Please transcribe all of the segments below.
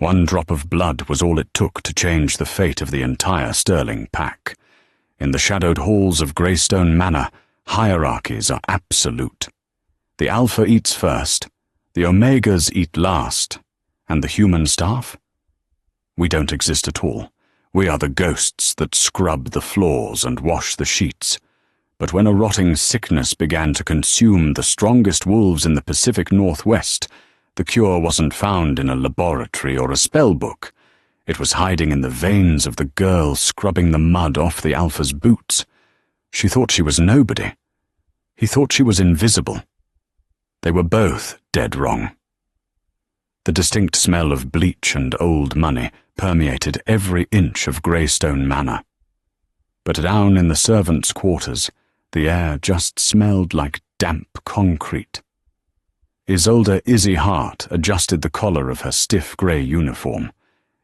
One drop of blood was all it took to change the fate of the entire Sterling pack. In the shadowed halls of Greystone Manor, hierarchies are absolute. The Alpha eats first, the Omegas eat last, and the human staff? We don't exist at all. We are the ghosts that scrub the floors and wash the sheets. But when a rotting sickness began to consume the strongest wolves in the Pacific Northwest, the cure wasn't found in a laboratory or a spell book. It was hiding in the veins of the girl scrubbing the mud off the Alpha's boots. She thought she was nobody. He thought she was invisible. They were both dead wrong. The distinct smell of bleach and old money permeated every inch of Greystone Manor. But down in the servants' quarters, the air just smelled like damp concrete. Isolde Izzy Hart adjusted the collar of her stiff grey uniform.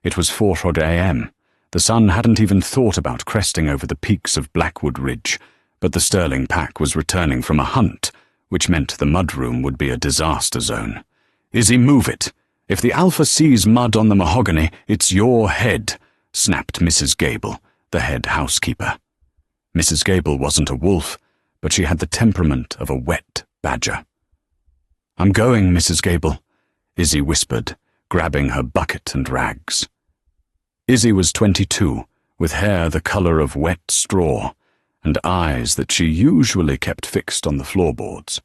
It was 4:00 a.m. The sun hadn't even thought about cresting over the peaks of Blackwood Ridge, but the Sterling pack was returning from a hunt, which meant the mudroom would be a disaster zone. "Izzy, move it! If the Alpha sees mud on the mahogany, it's your head," snapped Mrs. Gable, the head housekeeper. Mrs. Gable wasn't a wolf, but she had the temperament of a wet badger. "I'm going, Mrs. Gable," Izzy whispered, grabbing her bucket and rags. Izzy was 22, with hair the colour of wet straw, and eyes that she usually kept fixed on the floorboards.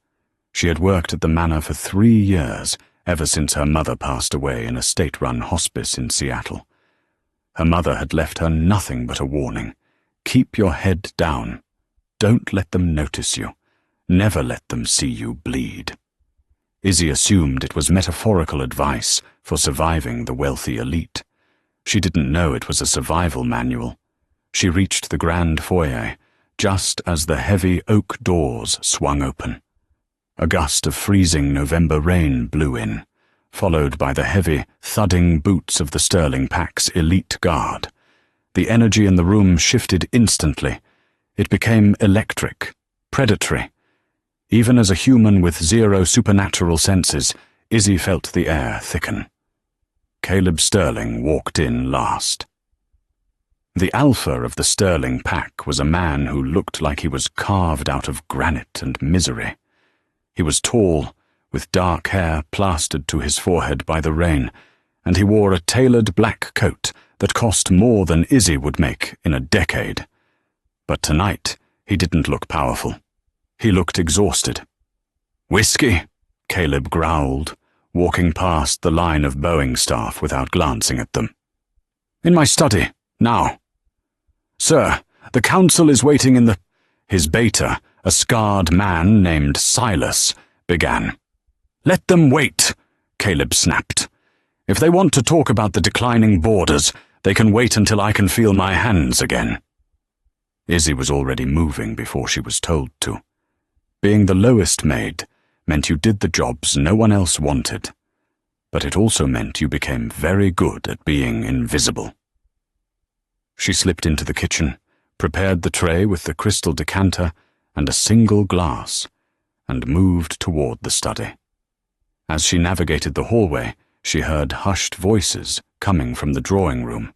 She had worked at the manor for 3 years, ever since her mother passed away in a state-run hospice in Seattle. Her mother had left her nothing but a warning. Keep your head down. Don't let them notice you. Never let them see you bleed. Izzy assumed it was metaphorical advice for surviving the wealthy elite. She didn't know it was a survival manual. She reached the grand foyer, just as the heavy oak doors swung open. A gust of freezing November rain blew in, followed by the heavy, thudding boots of the Sterling pack's elite guard. The energy in the room shifted instantly. It became electric, predatory. Even as a human with 0 supernatural senses, Izzy felt the air thicken. Caleb Sterling walked in last. The Alpha of the Sterling pack was a man who looked like he was carved out of granite and misery. He was tall, with dark hair plastered to his forehead by the rain, and he wore a tailored black coat that cost more than Izzy would make in a decade. But tonight, he didn't look powerful. He looked exhausted. "Whiskey," Caleb growled, walking past the line of bowing staff without glancing at them. "In my study, now." "Sir, the council is waiting in the—" His beta, a scarred man named Silas, began. "Let them wait," Caleb snapped. "If they want to talk about the declining borders, they can wait until I can feel my hands again." Izzy was already moving before she was told to. Being the lowest maid meant you did the jobs no one else wanted, but it also meant you became very good at being invisible. She slipped into the kitchen, prepared the tray with the crystal decanter and a single glass, and moved toward the study. As she navigated the hallway, she heard hushed voices coming from the drawing room.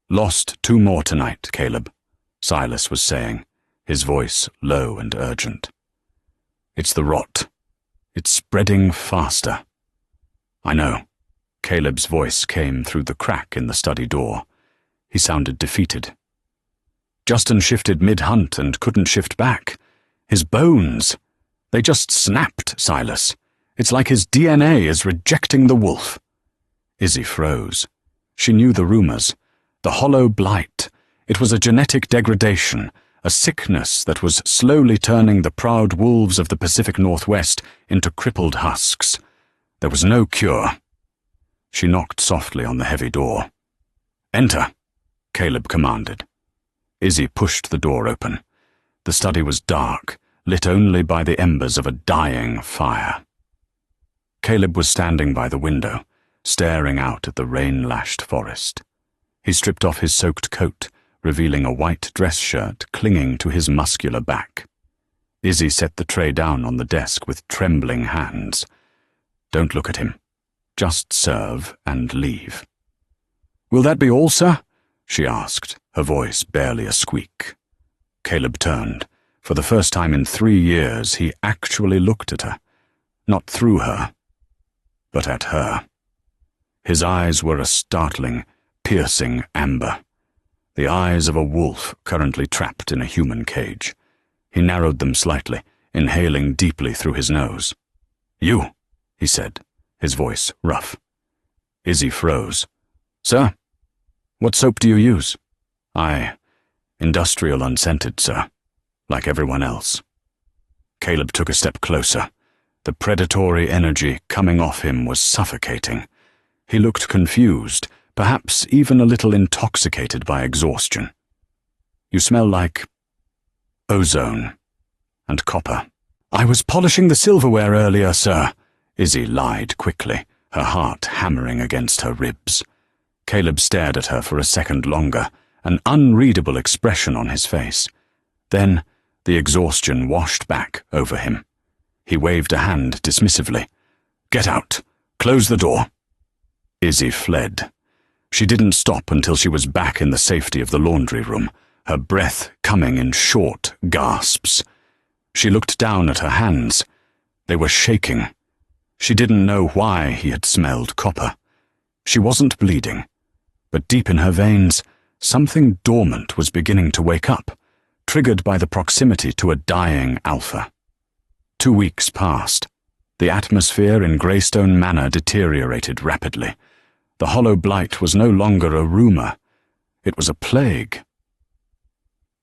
"Lost 2 more tonight, Caleb," Silas was saying, his voice low and urgent. "It's the rot. It's spreading faster." "I know." Caleb's voice came through the crack in the study door. He sounded defeated. "Justin shifted mid-hunt and couldn't shift back. His bones, they just snapped, Silas. It's like his DNA is rejecting the wolf." Izzy froze. She knew the rumors. The hollow blight. It was a genetic degradation, a sickness that was slowly turning the proud wolves of the Pacific Northwest into crippled husks. There was no cure. She knocked softly on the heavy door. "Enter," Caleb commanded. Izzy pushed the door open. The study was dark, lit only by the embers of a dying fire. Caleb was standing by the window, staring out at the rain-lashed forest. He stripped off his soaked coat, revealing a white dress shirt clinging to his muscular back. Izzy set the tray down on the desk with trembling hands. "Don't look at him," Just serve and leave. "Will that be all, sir?" she asked, her voice barely a squeak. Caleb turned. For the first time in 3 years, he actually looked at her. Not through her, but at her. His eyes were a startling, piercing amber. The eyes of a wolf currently trapped in a human cage. He narrowed them slightly, inhaling deeply through his nose. "You," he said, his voice rough. Izzy froze. "Sir? What soap do you use?" Industrial unscented, sir. Like everyone else." Caleb took a step closer. The predatory energy coming off him was suffocating. He looked confused, perhaps even a little intoxicated by exhaustion. "You smell like ozone and copper." "I was polishing the silverware earlier, sir," Izzy lied quickly, her heart hammering against her ribs. Caleb stared at her for a second longer, an unreadable expression on his face. Then the exhaustion washed back over him. He waved a hand dismissively. "Get out. Close the door." Izzy fled. She didn't stop until she was back in the safety of the laundry room, her breath coming in short gasps. She looked down at her hands. They were shaking. She didn't know why he had smelled copper. She wasn't bleeding, but deep in her veins, something dormant was beginning to wake up, triggered by the proximity to a dying Alpha. 2 weeks passed. The atmosphere in Greystone Manor deteriorated rapidly. The hollow blight was no longer a rumor. It was a plague.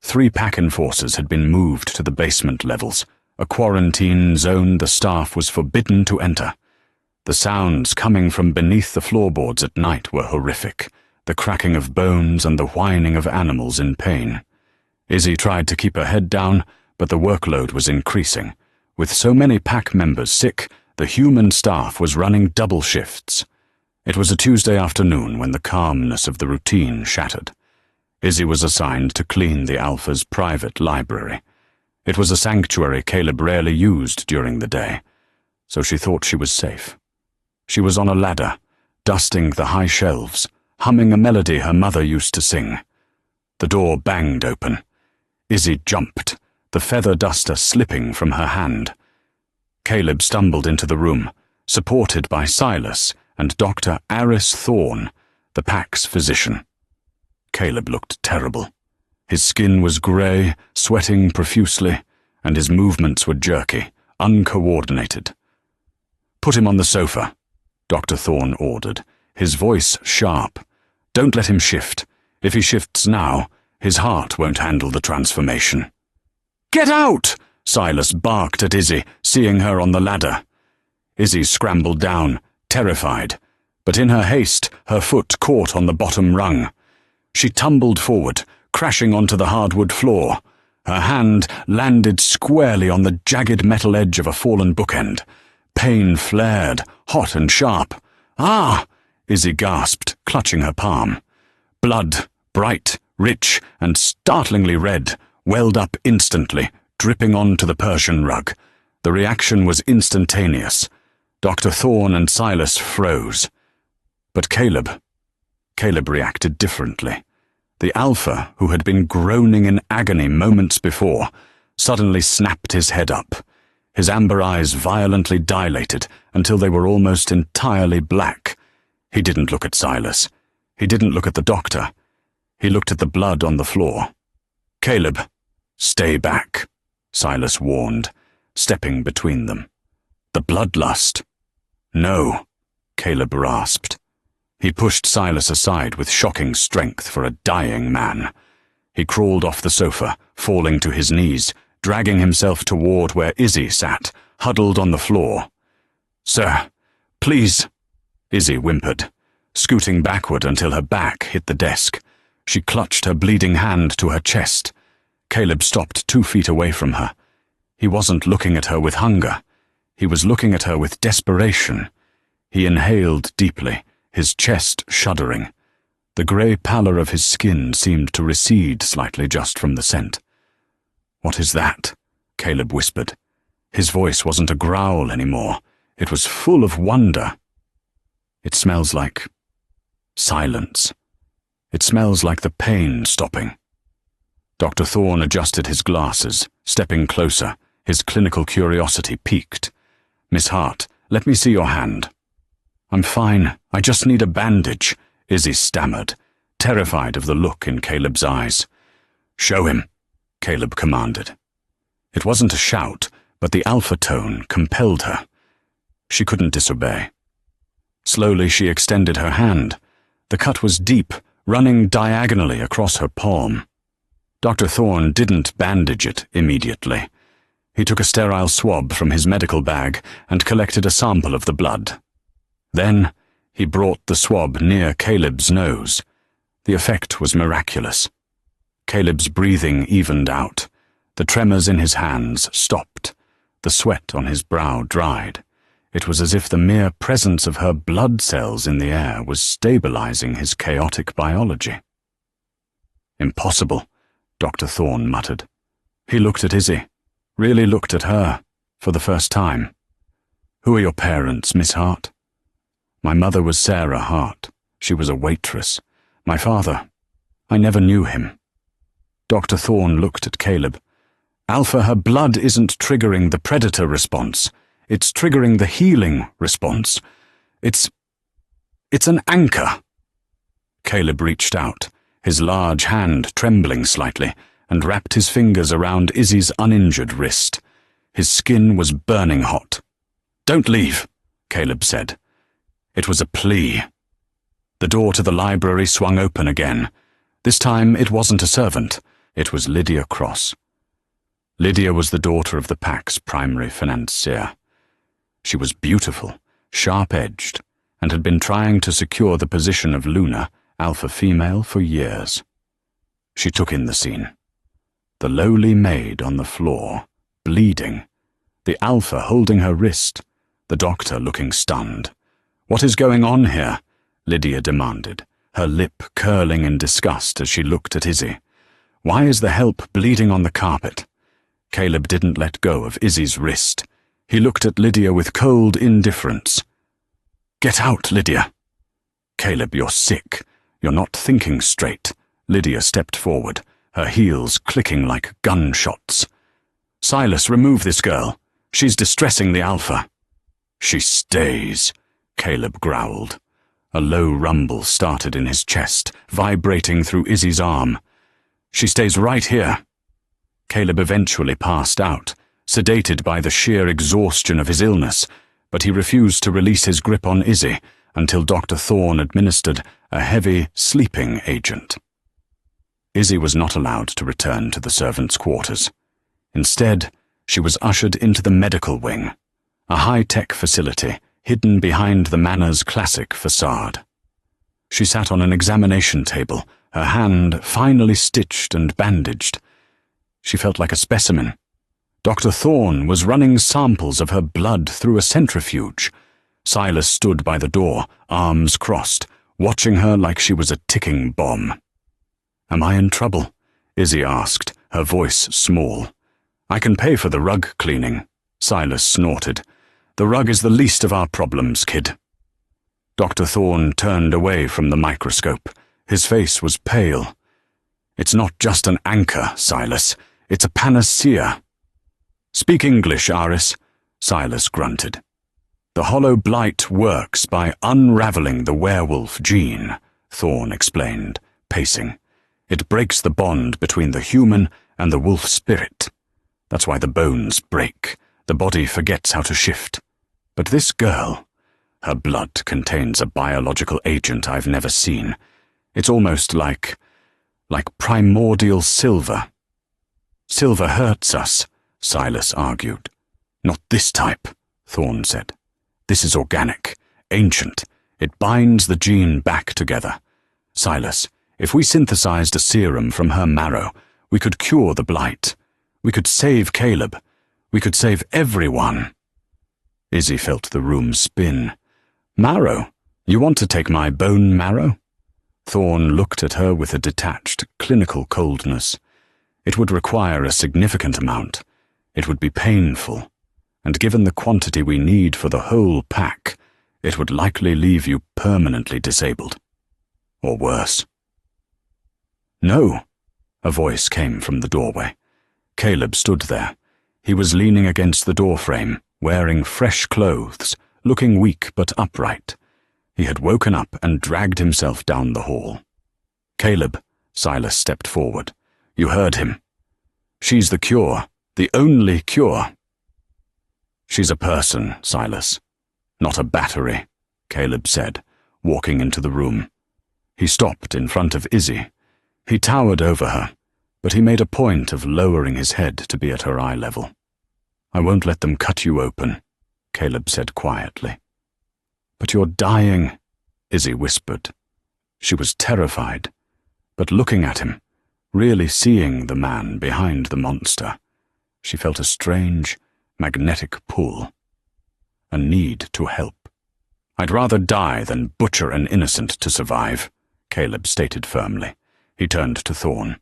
3 pack enforcers had been moved to the basement levels, a quarantine zone the staff was forbidden to enter. The sounds coming from beneath the floorboards at night were horrific, the cracking of bones and the whining of animals in pain. Izzy tried to keep her head down, but the workload was increasing. With so many pack members sick, the human staff was running double shifts. It was a Tuesday afternoon when the calmness of the routine shattered. Izzy was assigned to clean the Alpha's private library. It was a sanctuary Caleb rarely used during the day, so she thought she was safe. She was on a ladder, dusting the high shelves, humming a melody her mother used to sing. The door banged open. Izzy jumped, the feather duster slipping from her hand. Caleb stumbled into the room, supported by Silas and Dr. Aris Thorne, the pack's physician. Caleb looked terrible. His skin was grey, sweating profusely, and his movements were jerky, uncoordinated. "Put him on the sofa," Dr. Thorne ordered, his voice sharp. "Don't let him shift. If he shifts now, his heart won't handle the transformation." "Get out!" Silas barked at Izzy, seeing her on the ladder. Izzy scrambled down, terrified, but in her haste, her foot caught on the bottom rung. She tumbled forward, crashing onto the hardwood floor. Her hand landed squarely on the jagged metal edge of a fallen bookend. Pain flared, hot and sharp. "Ah!" Izzy gasped, clutching her palm. Blood, bright, rich, and startlingly red, welled up instantly, dripping onto the Persian rug. The reaction was instantaneous. Dr. Thorne and Silas froze. But Caleb reacted differently. The Alpha, who had been groaning in agony moments before, suddenly snapped his head up. His amber eyes violently dilated until they were almost entirely black. He didn't look at Silas. He didn't look at the doctor. He looked at the blood on the floor. "Caleb, stay back," Silas warned, stepping between them. "The bloodlust." "No," Caleb rasped. He pushed Silas aside with shocking strength for a dying man. He crawled off the sofa, falling to his knees, dragging himself toward where Izzy sat, huddled on the floor. "Sir, please," Izzy whimpered, scooting backward until her back hit the desk. She clutched her bleeding hand to her chest. Caleb stopped 2 feet away from her. He wasn't looking at her with hunger. He was looking at her with desperation. He inhaled deeply, his chest shuddering. The grey pallor of his skin seemed to recede slightly just from the scent. "What is that?" Caleb whispered. His voice wasn't a growl anymore. It was full of wonder. It smells like silence. It smells like the pain stopping. Dr. Thorne adjusted his glasses, stepping closer, his clinical curiosity piqued. "Miss Hart, let me see your hand." "I'm fine. I just need a bandage," Izzy stammered, terrified of the look in Caleb's eyes. "Show him," Caleb commanded. It wasn't a shout, but the alpha tone compelled her. She couldn't disobey. Slowly she extended her hand. The cut was deep, running diagonally across her palm. Dr. Thorne didn't bandage it immediately. He took a sterile swab from his medical bag and collected a sample of the blood. Then he brought the swab near Caleb's nose. The effect was miraculous. Caleb's breathing evened out. The tremors in his hands stopped. The sweat on his brow dried. It was as if the mere presence of her blood cells in the air was stabilizing his chaotic biology. "Impossible," Dr. Thorne muttered. He looked at Izzy, really looked at her, for the first time. "Who are your parents, Miss Hart?" "My mother was Sarah Hart. She was a waitress. My father, I never knew him." Dr. Thorne looked at Caleb. "Alpha, her blood isn't triggering the predator response. It's triggering the healing response. It's an anchor." Caleb reached out, his large hand trembling slightly, and wrapped his fingers around Izzy's uninjured wrist. His skin was burning hot. "Don't leave," Caleb said. It was a plea. The door to the library swung open again. This time it wasn't a servant. It was Lydia Cross. Lydia was the daughter of the pack's primary financier. She was beautiful, sharp-edged, and had been trying to secure the position of Luna, alpha female, for years. She took in the scene. The lowly maid on the floor, bleeding, the alpha holding her wrist, the doctor looking stunned. "What is going on here?" Lydia demanded, her lip curling in disgust as she looked at Izzy. "Why is the help bleeding on the carpet?" Caleb didn't let go of Izzy's wrist. He looked at Lydia with cold indifference. "Get out, Lydia." "Caleb, you're sick. You're not thinking straight." Lydia stepped forward, her heels clicking like gunshots. "Silas, remove this girl. She's distressing the alpha." "She stays," Caleb growled. A low rumble started in his chest, vibrating through Izzy's arm. "She stays right here." Caleb eventually passed out, sedated by the sheer exhaustion of his illness, but he refused to release his grip on Izzy until Dr. Thorne administered a heavy sleeping agent. Izzy was not allowed to return to the servants' quarters. Instead, she was ushered into the medical wing, a high-tech facility hidden behind the manor's classic facade. She sat on an examination table, her hand finely stitched and bandaged. She felt like a specimen. Dr. Thorne was running samples of her blood through a centrifuge. Silas stood by the door, arms crossed, watching her like she was a ticking bomb. "Am I in trouble?" Izzy asked, her voice small. "I can pay for the rug cleaning," Silas snorted. "The rug is the least of our problems, kid." Dr. Thorne turned away from the microscope. His face was pale. "It's not just an anchor, Silas. It's a panacea." "Speak English, Aris," Silas grunted. "The hollow blight works by unraveling the werewolf gene," Thorne explained, pacing. "It breaks the bond between the human and the wolf spirit. That's why the bones break. The body forgets how to shift. But this girl, her blood contains a biological agent I've never seen. It's almost like primordial silver." "Silver hurts us," Silas argued. "Not this type," Thorne said. "This is organic, ancient. It binds the gene back together. Silas, if we synthesized a serum from her marrow, we could cure the blight. We could save Caleb. We could save everyone." Izzy felt the room spin. "Marrow? You want to take my bone marrow?" Thorne looked at her with a detached, clinical coldness. "It would require a significant amount. It would be painful. And given the quantity we need for the whole pack, It would likely leave you permanently disabled. Or worse. No, a voice came from the doorway. Caleb stood there. He was leaning against the doorframe, wearing fresh clothes, looking weak but upright. He had woken up and dragged himself down the hall. Caleb, Silas stepped forward. You heard him. She's the cure, the only cure. She's a person, Silas, not a battery, Caleb said, walking into the room. He stopped in front of Izzy. He towered over her, but he made a point of lowering his head to be at her eye level. I won't let them cut you open, Caleb said quietly. But you're dying, Izzy whispered. She was terrified, but looking at him, really seeing the man behind the monster, she felt a strange, magnetic pull, a need to help. I'd rather die than butcher an innocent to survive, Caleb stated firmly. He turned to Thorn.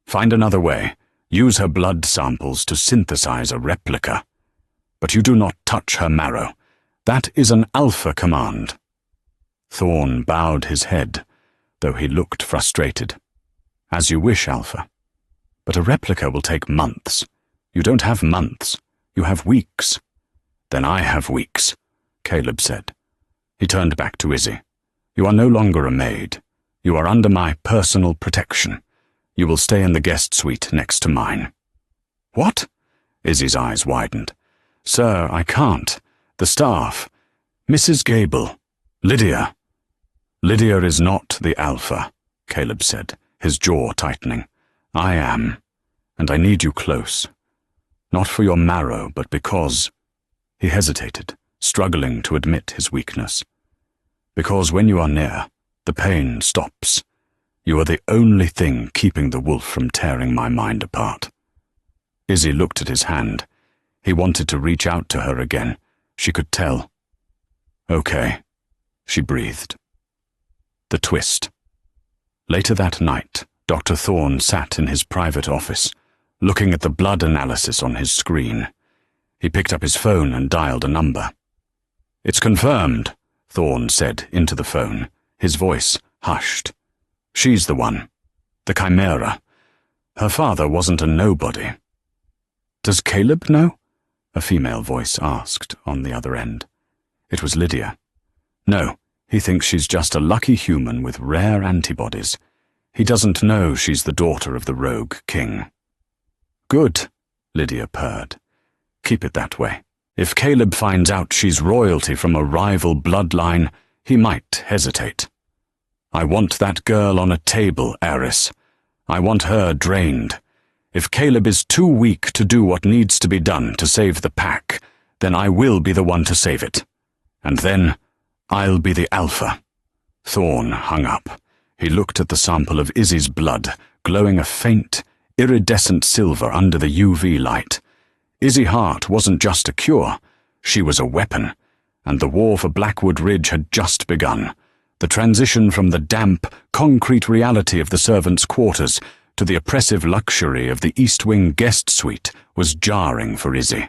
Find another way. Use her blood samples to synthesize a replica. But you do not touch her marrow. That is an Alpha command. Thorn bowed his head, though he looked frustrated. As you wish, Alpha. But a replica will take months. You don't have months. You have weeks. Then I have weeks, Caleb said. He turned back to Izzy. You are no longer a maid. You are under my personal protection. You will stay in the guest suite next to mine. What? Izzy's eyes widened. Sir, I can't. The staff. Mrs. Gable. Lydia. Lydia is not the Alpha, Caleb said, his jaw tightening. I am, and I need you close. Not for your marrow, but because... He hesitated, struggling to admit his weakness. Because when you are near, the pain stops. You are the only thing keeping the wolf from tearing my mind apart. Izzy looked at his hand. He wanted to reach out to her again. She could tell. Okay, she breathed. The twist. Later that night, Dr. Thorne sat in his private office, looking at the blood analysis on his screen. He picked up his phone and dialed a number. It's confirmed, Thorne said into the phone, his voice hushed. She's the one. The Chimera. Her father wasn't a nobody. Does Caleb know? A female voice asked on the other end. It was Lydia. No, he thinks she's just a lucky human with rare antibodies. He doesn't know she's the daughter of the rogue king. Good, Lydia purred. Keep it that way. If Caleb finds out she's royalty from a rival bloodline, he might hesitate. I want that girl on a table, Eris. I want her drained. If Caleb is too weak to do what needs to be done to save the pack, then I will be the one to save it. And then, I'll be the Alpha. Thorne hung up. He looked at the sample of Izzy's blood, glowing a faint, iridescent silver under the UV light. Izzy Hart wasn't just a cure. She was a weapon, and the war for Blackwood Ridge had just begun. The transition from the damp, concrete reality of the servants' quarters to the oppressive luxury of the East Wing guest suite was jarring for Izzy.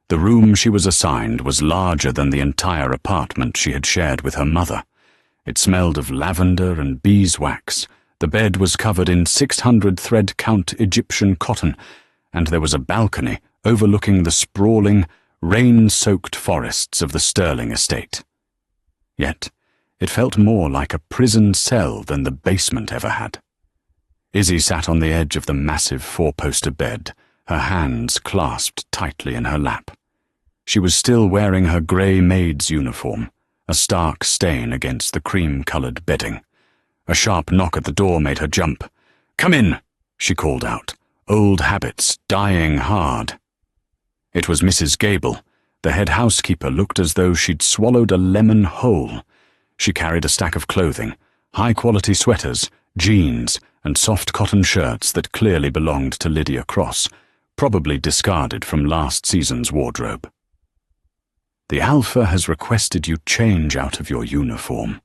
The room she was assigned was larger than the entire apartment she had shared with her mother. It smelled of lavender and beeswax. The bed was covered in 600 thread-count Egyptian cotton, and there was a balcony overlooking the sprawling, rain-soaked forests of the Sterling estate. Yet, it felt more like a prison cell than the basement ever had. Izzy sat on the edge of the massive four-poster bed, her hands clasped tightly in her lap. She was still wearing her grey maid's uniform, a stark stain against the cream-coloured bedding. A sharp knock at the door made her jump. "Come in," she called out, old habits dying hard. It was Mrs. Gable. The head housekeeper looked as though she'd swallowed a lemon whole. She carried a stack of clothing, high-quality sweaters, jeans, and soft cotton shirts that clearly belonged to Lydia Cross, probably discarded from last season's wardrobe. "The Alpha has requested you change out of your uniform,"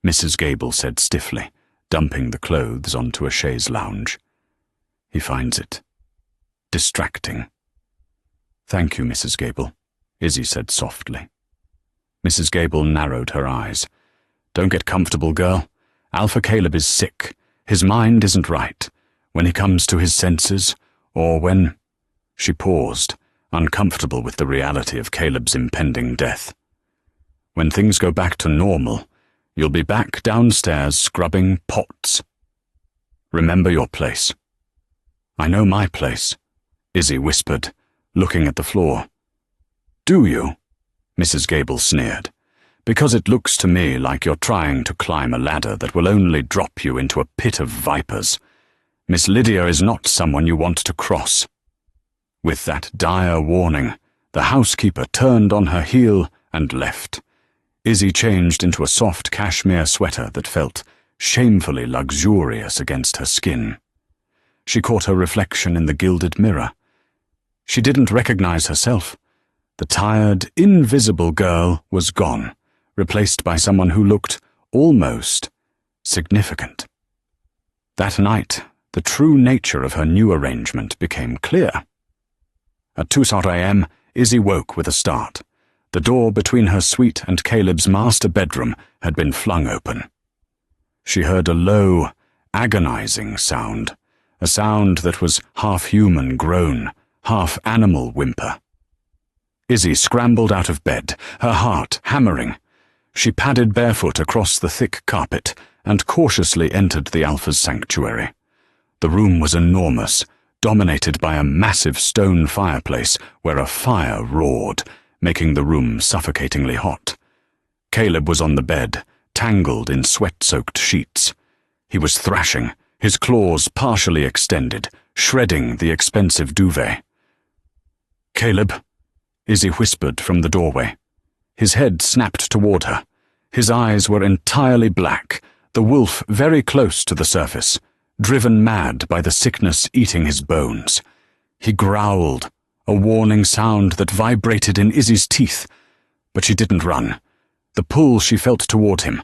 Mrs. Gable said stiffly, dumping the clothes onto a chaise lounge. "He finds it distracting." "Thank you, Mrs. Gable," Izzy said softly. Mrs. Gable narrowed her eyes. "Don't get comfortable, girl. Alpha Caleb is sick. His mind isn't right. When he comes to his senses, or when—" She paused, uncomfortable with the reality of Caleb's impending death. "When things go back to normal, you'll be back downstairs scrubbing pots. Remember your place." "I know my place," Izzy whispered, looking at the floor. "Do you?" Mrs. Gable sneered. "Because it looks to me like you're trying to climb a ladder that will only drop you into a pit of vipers. Miss Lydia is not someone you want to cross." With that dire warning, the housekeeper turned on her heel and left. Izzy changed into a soft cashmere sweater that felt shamefully luxurious against her skin. She caught her reflection in the gilded mirror. She didn't recognize herself. The tired, invisible girl was gone, replaced by someone who looked almost significant. That night, the true nature of her new arrangement became clear. At 2:00 a.m., Izzy woke with a start. The door between her suite and Caleb's master bedroom had been flung open. She heard a low, agonizing sound, a sound that was half-human groan, half-animal whimper. Izzy scrambled out of bed, her heart hammering. She padded barefoot across the thick carpet and cautiously entered the Alpha's sanctuary. The room was enormous, dominated by a massive stone fireplace where a fire roared, making the room suffocatingly hot. Caleb was on the bed, tangled in sweat-soaked sheets. He was thrashing, his claws partially extended, shredding the expensive duvet. "Caleb," Izzy whispered from the doorway. His head snapped toward her. His eyes were entirely black, the wolf very close to the surface, driven mad by the sickness eating his bones. He growled, a warning sound that vibrated in Izzy's teeth, but she didn't run. The pull she felt toward him,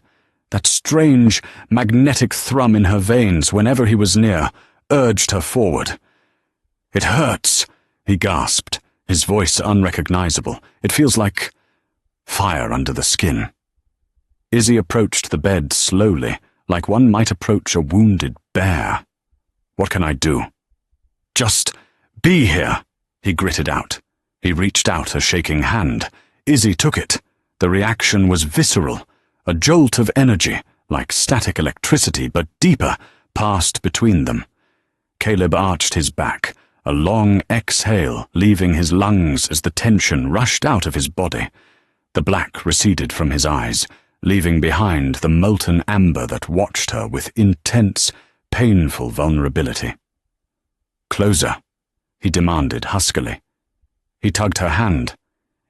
that strange, magnetic thrum in her veins whenever he was near, urged her forward. "It hurts," he gasped, his voice unrecognizable. "It feels like fire under the skin." Izzy approached the bed slowly, like one might approach a wounded bear. "What can I do?" "Just be here," he gritted out. He reached out a shaking hand. Izzy took it. The reaction was visceral. A jolt of energy, like static electricity, but deeper, passed between them. Caleb arched his back, a long exhale leaving his lungs as the tension rushed out of his body. The black receded from his eyes, leaving behind the molten amber that watched her with intense, painful vulnerability. "Closer," he demanded huskily. He tugged her hand.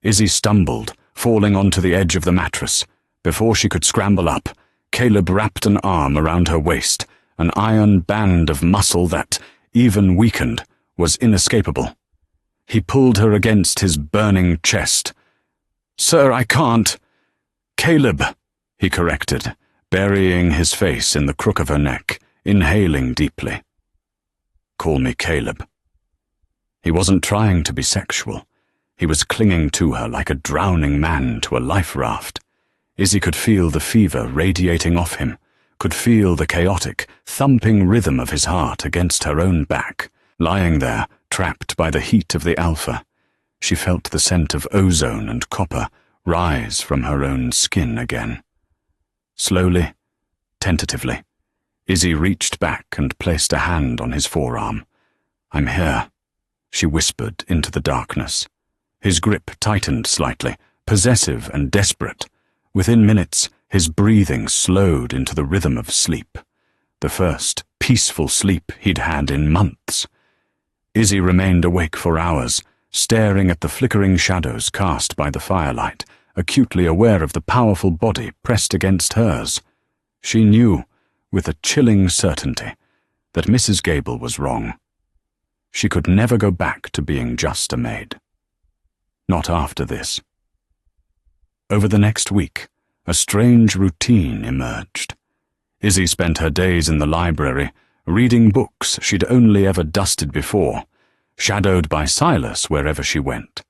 Izzy stumbled, falling onto the edge of the mattress. Before she could scramble up, Caleb wrapped an arm around her waist, an iron band of muscle that, even weakened, was inescapable. He pulled her against his burning chest. "Sir, I can't." "Caleb," he corrected, burying his face in the crook of her neck, inhaling deeply. "Call me Caleb." He wasn't trying to be sexual. He was clinging to her like a drowning man to a life raft. Izzy could feel the fever radiating off him, could feel the chaotic, thumping rhythm of his heart against her own back, lying there, trapped by the heat of the Alpha. She felt the scent of ozone and copper rise from her own skin again. Slowly, tentatively, Izzy reached back and placed a hand on his forearm. "I'm here," she whispered into the darkness. His grip tightened slightly, possessive and desperate. Within minutes, his breathing slowed into the rhythm of sleep, the first peaceful sleep he'd had in months. Izzy remained awake for hours, staring at the flickering shadows cast by the firelight, acutely aware of the powerful body pressed against hers. She knew, with a chilling certainty, that Mrs. Gable was wrong. She could never go back to being just a maid. Not after this. Over the next week, a strange routine emerged. Izzy spent her days in the library, reading books she'd only ever dusted before, shadowed by Silas wherever she went.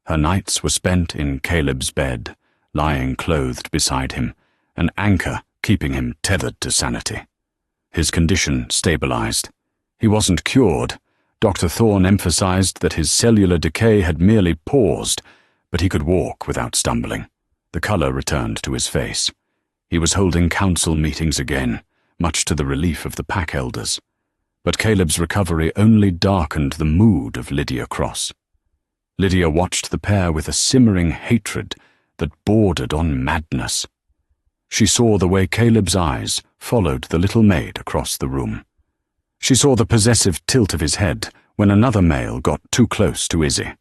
Her nights were spent in Caleb's bed, lying clothed beside him, an anchor keeping him tethered to sanity. His condition stabilized. He wasn't cured. Dr. Thorne emphasized that his cellular decay had merely paused, but he could walk without stumbling. The color returned to his face. He was holding council meetings again, much to the relief of the pack elders. But Caleb's recovery only darkened the mood of Lydia Cross. Lydia watched the pair with a simmering hatred that bordered on madness. She saw the way Caleb's eyes followed the little maid across the room. She saw the possessive tilt of his head when another male got too close to Izzy.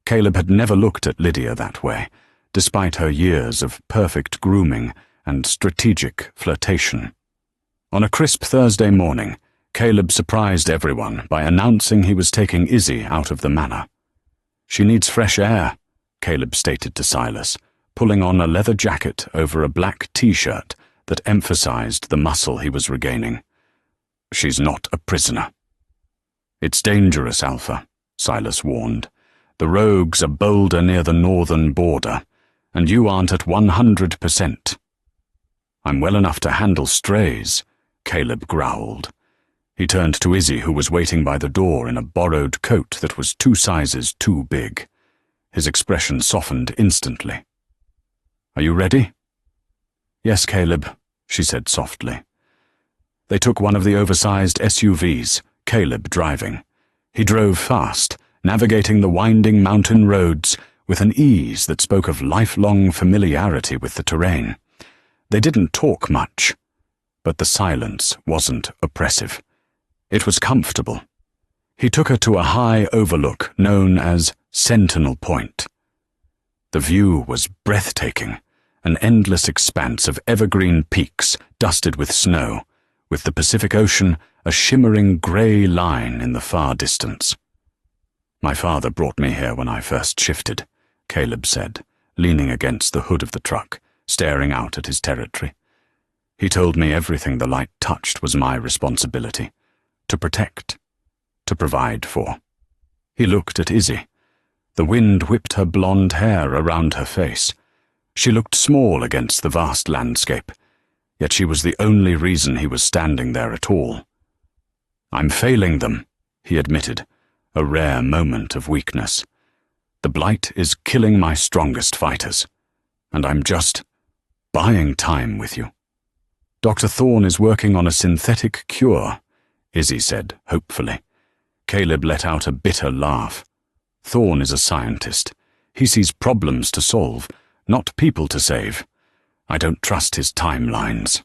Caleb had never looked at Lydia that way, despite her years of perfect grooming and strategic flirtation. On a crisp Thursday morning, Caleb surprised everyone by announcing he was taking Izzy out of the manor. "She needs fresh air," Caleb stated to Silas, pulling on a leather jacket over a black t-shirt that emphasized the muscle he was regaining. "She's not a prisoner." "It's dangerous, Alpha," Silas warned. "The rogues are bolder near the northern border, and you aren't at 100%. "I'm well enough to handle strays," Caleb growled. He turned to Izzy, who was waiting by the door in a borrowed coat that was 2 sizes too big. His expression softened instantly. "Are you ready?" "Yes, Caleb," she said softly. They took one of the oversized SUVs, Caleb driving. He drove fast, navigating the winding mountain roads with an ease that spoke of lifelong familiarity with the terrain. They didn't talk much, but the silence wasn't oppressive. It was comfortable. He took her to a high overlook known as Sentinel Point. The view was breathtaking, an endless expanse of evergreen peaks dusted with snow, with the Pacific Ocean a shimmering grey line in the far distance. "My father brought me here when I first shifted," Caleb said, leaning against the hood of the truck, staring out at his territory. "He told me everything the light touched was my responsibility, to protect, to provide for." He looked at Izzy. The wind whipped her blonde hair around her face. She looked small against the vast landscape, yet she was the only reason he was standing there at all. "I'm failing them," he admitted, a rare moment of weakness. "The blight is killing my strongest fighters, and I'm just buying time with you." "Dr. Thorne is working on a synthetic cure," Izzy said hopefully. Caleb let out a bitter laugh. "Thorne is a scientist. He sees problems to solve, not people to save. I don't trust his timelines."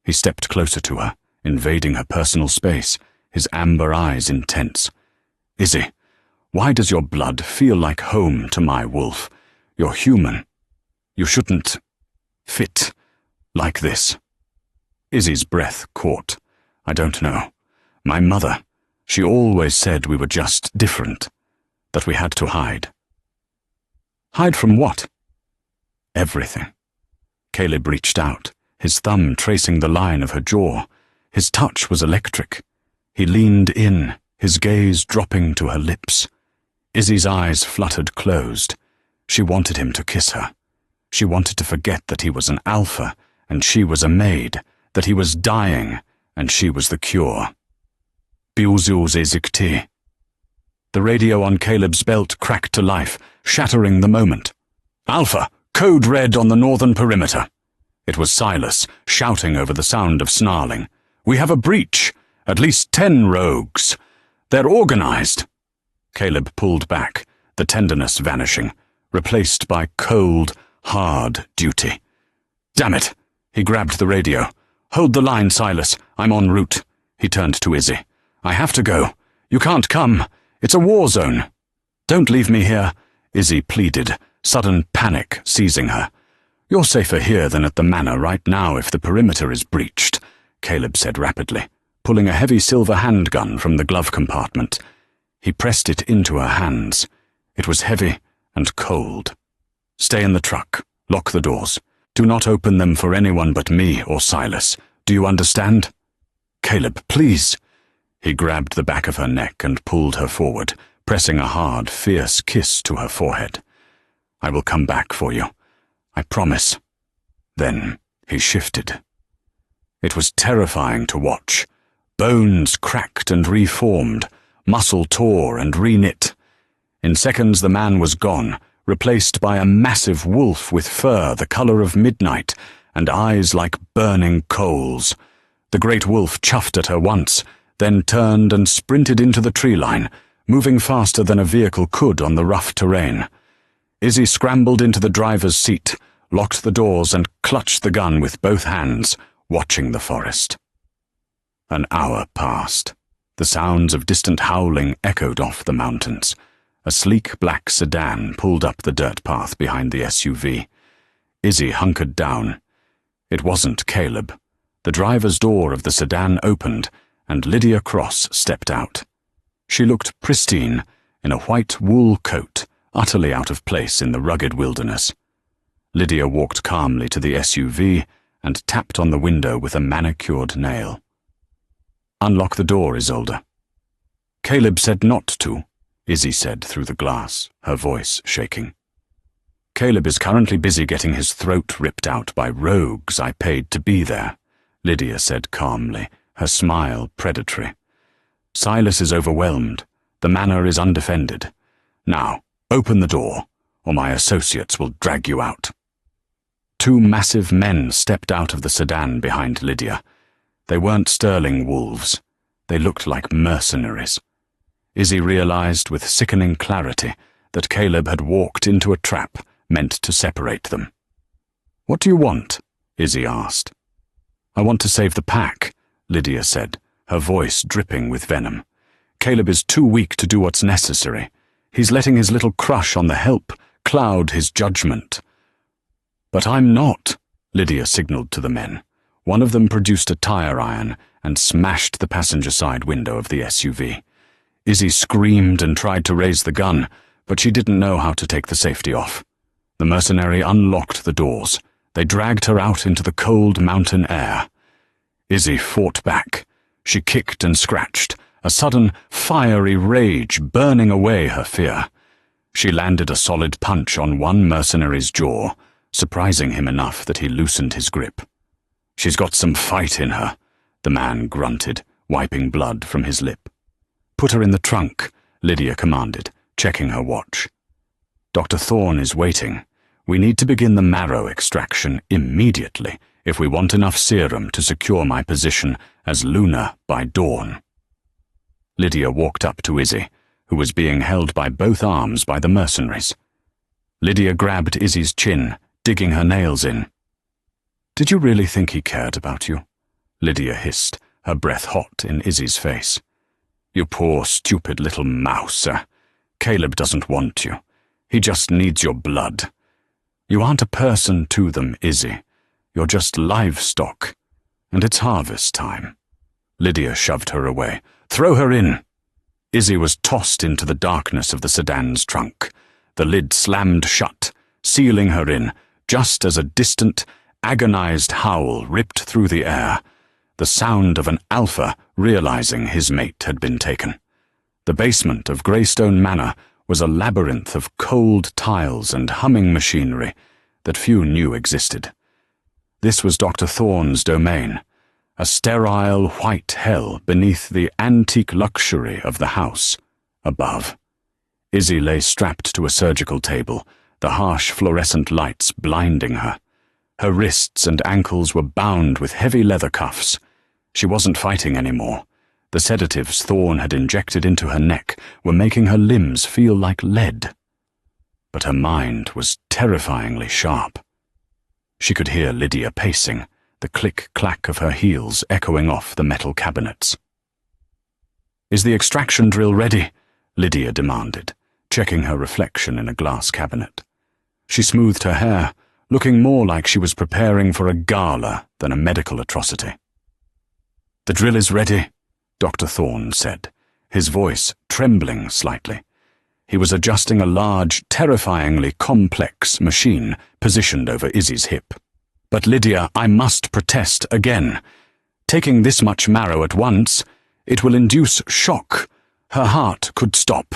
He stepped closer to her, invading her personal space, his amber eyes intense. "Izzy, why does your blood feel like home to my wolf? You're human. You shouldn't fit like this." Izzy's breath caught. "I don't know. My mother, she always said we were just different, that we had to hide." "Hide from what?" "Everything." Caleb reached out, his thumb tracing the line of her jaw. His touch was electric. He leaned in, his gaze dropping to her lips. Izzy's eyes fluttered closed. She wanted him to kiss her. She wanted to forget that he was an alpha, and she was a maid, that he was dying, and she was the cure. "Biuzuz ezikti." The radio on Caleb's belt cracked to life, shattering the moment. "Alpha, code red on the northern perimeter." It was Silas, shouting over the sound of snarling. "We have a breach. At least 10 rogues. They're organized." Caleb pulled back, the tenderness vanishing, replaced by cold, hard duty. "Damn it!" He grabbed the radio. "Hold the line, Silas. I'm en route." He turned to Izzy. "I have to go. You can't come. It's a war zone." "Don't leave me here," Izzy pleaded, sudden panic seizing her. "You're safer here than at the manor right now if the perimeter is breached," Caleb said rapidly, pulling a heavy silver handgun from the glove compartment. He pressed it into her hands. It was heavy and cold. "Stay in the truck. Lock the doors. Do not open them for anyone but me or Silas. Do you understand?" "Caleb, please." He grabbed the back of her neck and pulled her forward, pressing a hard, fierce kiss to her forehead. "I will come back for you. I promise." Then he shifted. It was terrifying to watch. Bones cracked and reformed, muscle tore and reknit. In seconds the man was gone, replaced by a massive wolf with fur the color of midnight and eyes like burning coals. The great wolf chuffed at her once, then turned and sprinted into the tree line, moving faster than a vehicle could on the rough terrain. Izzy scrambled into the driver's seat, locked the doors and clutched the gun with both hands, watching the forest. An hour passed. The sounds of distant howling echoed off the mountains. A sleek black sedan pulled up the dirt path behind the SUV. Izzy hunkered down. It wasn't Caleb. The driver's door of the sedan opened, and Lydia Cross stepped out. She looked pristine, in a white wool coat, utterly out of place in the rugged wilderness. Lydia walked calmly to the SUV and tapped on the window with a manicured nail. "Unlock the door, Isolde." "Caleb said not to," Izzy said through the glass, her voice shaking. "Caleb is currently busy getting his throat ripped out by rogues I paid to be there," Lydia said calmly, her smile predatory. "Silas is overwhelmed. The manor is undefended. Now, open the door, or my associates will drag you out." Two massive men stepped out of the sedan behind Lydia. They weren't sterling wolves. They looked like mercenaries. Izzy realized with sickening clarity that Caleb had walked into a trap meant to separate them. "What do you want?" Izzy asked. "I want to save the pack," Lydia said, her voice dripping with venom. "Caleb is too weak to do what's necessary. He's letting his little crush on the help cloud his judgment." "But I'm not," Lydia signaled to the men. One of them produced a tire iron and smashed the passenger side window of the SUV. Izzy screamed and tried to raise the gun, but she didn't know how to take the safety off. The mercenary unlocked the doors. They dragged her out into the cold mountain air. Izzy fought back. She kicked and scratched, a sudden fiery rage burning away her fear. She landed a solid punch on one mercenary's jaw, surprising him enough that he loosened his grip. "She's got some fight in her," the man grunted, wiping blood from his lip. "Put her in the trunk," Lydia commanded, checking her watch. "Dr. Thorne is waiting. We need to begin the marrow extraction immediately if we want enough serum to secure my position as Luna by dawn." Lydia walked up to Izzy, who was being held by both arms by the mercenaries. Lydia grabbed Izzy's chin, digging her nails in. "Did you really think he cared about you?" Lydia hissed, her breath hot in Izzy's face. "You poor, stupid little mouse. Caleb doesn't want you. He just needs your blood. You aren't a person to them, Izzy. You're just livestock. And it's harvest time." Lydia shoved her away. "Throw her in." Izzy was tossed into the darkness of the sedan's trunk. The lid slammed shut, sealing her in, just as a distant, agonized howl ripped through the air, the sound of an alpha realizing his mate had been taken. The basement of Greystone Manor was a labyrinth of cold tiles and humming machinery that few knew existed. This was Dr. Thorne's domain, a sterile white hell beneath the antique luxury of the house above. Izzy lay strapped to a surgical table, the harsh fluorescent lights blinding her. Her wrists and ankles were bound with heavy leather cuffs. She wasn't fighting anymore. The sedatives Thorne had injected into her neck were making her limbs feel like lead. But her mind was terrifyingly sharp. She could hear Lydia pacing, the click-clack of her heels echoing off the metal cabinets. "Is the extraction drill ready?" Lydia demanded, checking her reflection in a glass cabinet. She smoothed her hair, looking more like she was preparing for a gala than a medical atrocity. "The drill is ready," Dr. Thorne said, his voice trembling slightly. He was adjusting a large, terrifyingly complex machine positioned over Izzy's hip. "But Lydia, I must protest again. Taking this much marrow at once, it will induce shock. Her heart could stop."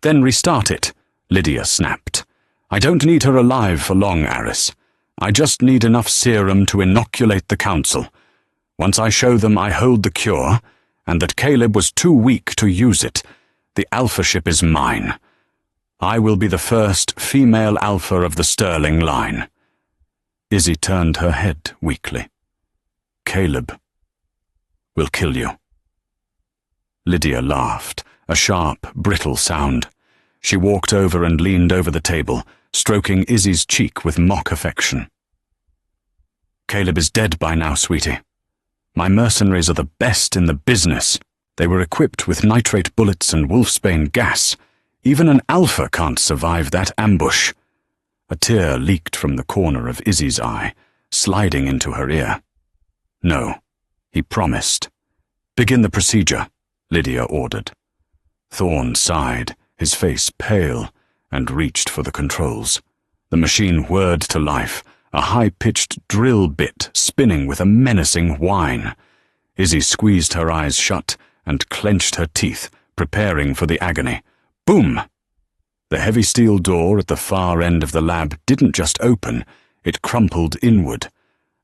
"Then restart it," Lydia snapped. I don't need her alive for long, Aris. I just need enough serum to inoculate the Council. Once I show them I hold the cure, and that Caleb was too weak to use it, the Alpha ship is mine. I will be the first female Alpha of the Sterling line." Izzy turned her head weakly. "Caleb will kill you." Lydia laughed, a sharp, brittle sound. She walked over and leaned over the table, stroking Izzy's cheek with mock affection. "Caleb is dead by now, sweetie. My mercenaries are the best in the business. They were equipped with nitrate bullets and wolfsbane gas. Even an Alpha can't survive that ambush." A tear leaked from the corner of Izzy's eye, sliding into her ear. "No," he promised. "Begin the procedure," Lydia ordered. Thorne sighed, his face pale, and reached for the controls. The machine whirred to life, a high-pitched drill bit spinning with a menacing whine. Izzy squeezed her eyes shut and clenched her teeth, preparing for the agony. Boom! The heavy steel door at the far end of the lab didn't just open, it crumpled inward.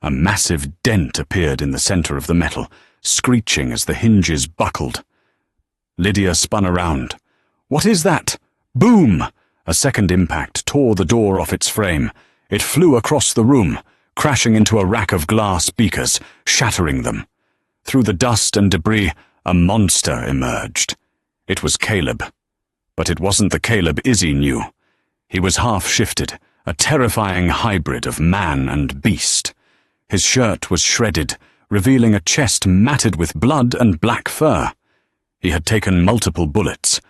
A massive dent appeared in the center of the metal, screeching as the hinges buckled. Lydia spun around. "What is that?" Boom! A second impact tore the door off its frame. It flew across the room, crashing into a rack of glass beakers, shattering them. Through the dust and debris, a monster emerged. It was Caleb. But it wasn't the Caleb Izzy knew. He was half-shifted, a terrifying hybrid of man and beast. His shirt was shredded, revealing a chest matted with blood and black fur. He had taken multiple bullets.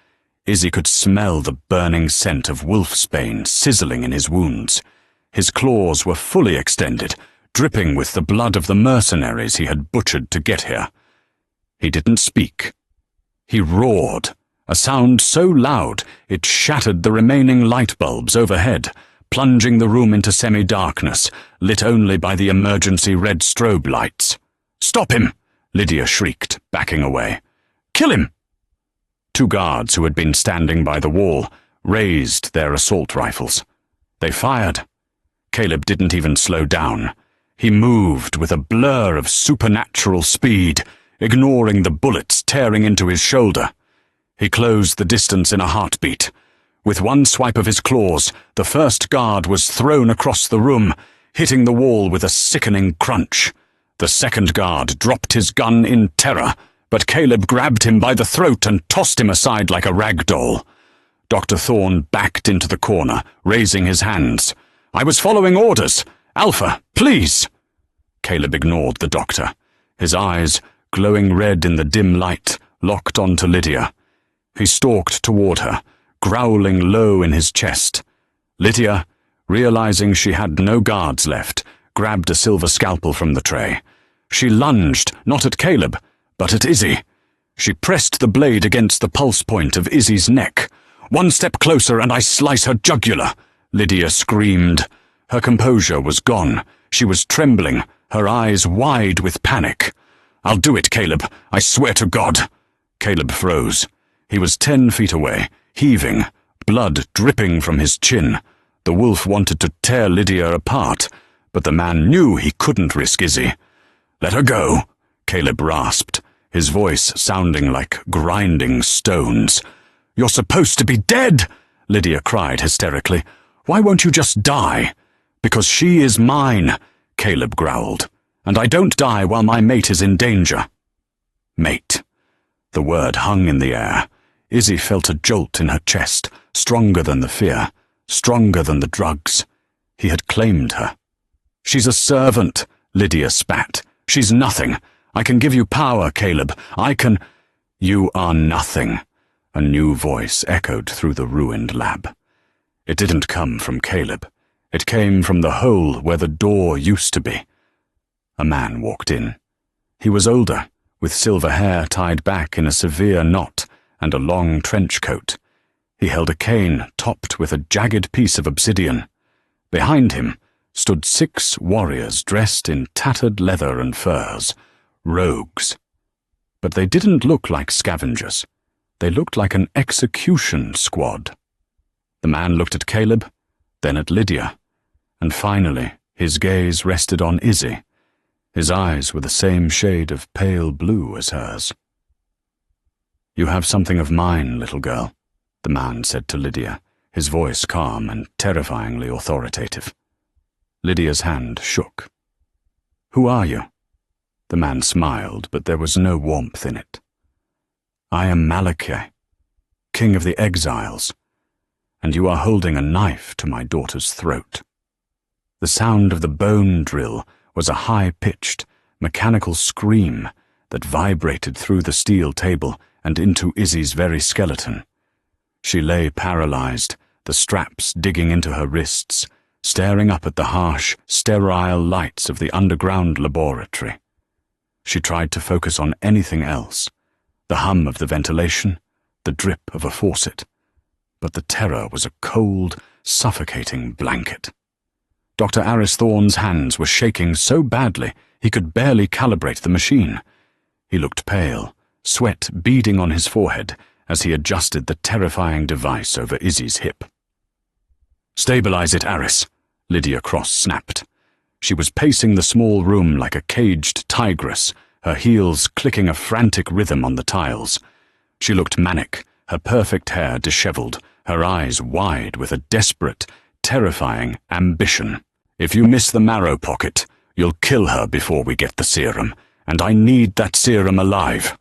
Izzy could smell the burning scent of wolfsbane sizzling in his wounds. His claws were fully extended, dripping with the blood of the mercenaries he had butchered to get here. He didn't speak. He roared, a sound so loud it shattered the remaining light bulbs overhead, plunging the room into semi-darkness, lit only by the emergency red strobe lights. "Stop him!" Lydia shrieked, backing away. "Kill him!" Two guards who had been standing by the wall raised their assault rifles. They fired. Caleb didn't even slow down. He moved with a blur of supernatural speed, ignoring the bullets tearing into his shoulder. He closed the distance in a heartbeat. With one swipe of his claws, the first guard was thrown across the room, hitting the wall with a sickening crunch. The second guard dropped his gun in terror, but Caleb grabbed him by the throat and tossed him aside like a rag doll. Dr. Thorne backed into the corner, raising his hands. "I was following orders. Alpha, please!" Caleb ignored the doctor. His eyes, glowing red in the dim light, locked onto Lydia. He stalked toward her, growling low in his chest. Lydia, realizing she had no guards left, grabbed a silver scalpel from the tray. She lunged, not at Caleb, but at Izzy. She pressed the blade against the pulse point of Izzy's neck. "One step closer and I slice her jugular," Lydia screamed. Her composure was gone. She was trembling, her eyes wide with panic. "I'll do it, Caleb. I swear to God." Caleb froze. He was 10 feet away, heaving, blood dripping from his chin. The wolf wanted to tear Lydia apart, but the man knew he couldn't risk Izzy. "Let her go," Caleb rasped, his voice sounding like grinding stones. "You're supposed to be dead," Lydia cried hysterically. "Why won't you just die?" "Because she is mine," Caleb growled, "and I don't die while my mate is in danger." Mate. The word hung in the air. Izzy felt a jolt in her chest, stronger than the fear, stronger than the drugs. He had claimed her. "She's a servant," Lydia spat. "She's nothing. I can give you power, Caleb. I can—" "You are nothing," a new voice echoed through the ruined lab. It didn't come from Caleb. It came from the hole where the door used to be. A man walked in. He was older, with silver hair tied back in a severe knot and a long trench coat. He held a cane topped with a jagged piece of obsidian. Behind him stood 6 warriors dressed in tattered leather and furs, rogues. But they didn't look like scavengers. They looked like an execution squad. The man looked at Caleb, then at Lydia, and finally his gaze rested on Izzy. His eyes were the same shade of pale blue as hers. "You have something of mine, little girl," the man said to Lydia, his voice calm and terrifyingly authoritative. Lydia's hand shook. "Who are you?" The man smiled, but there was no warmth in it. "I am Malachi, king of the exiles, and you are holding a knife to my daughter's throat." The sound of the bone drill was a high-pitched, mechanical scream that vibrated through the steel table and into Izzy's very skeleton. She lay paralyzed, the straps digging into her wrists, staring up at the harsh, sterile lights of the underground laboratory. She tried to focus on anything else, the hum of the ventilation, the drip of a faucet, but the terror was a cold, suffocating blanket. Dr. Aris Thorne's hands were shaking so badly he could barely calibrate the machine. He looked pale, sweat beading on his forehead as he adjusted the terrifying device over Izzy's hip. "Stabilize it, Aris," Lydia Cross snapped. She was pacing the small room like a caged tigress, her heels clicking a frantic rhythm on the tiles. She looked manic, her perfect hair disheveled, her eyes wide with a desperate, terrifying ambition. "If you miss the marrow pocket, you'll kill her before we get the serum, and I need that serum alive."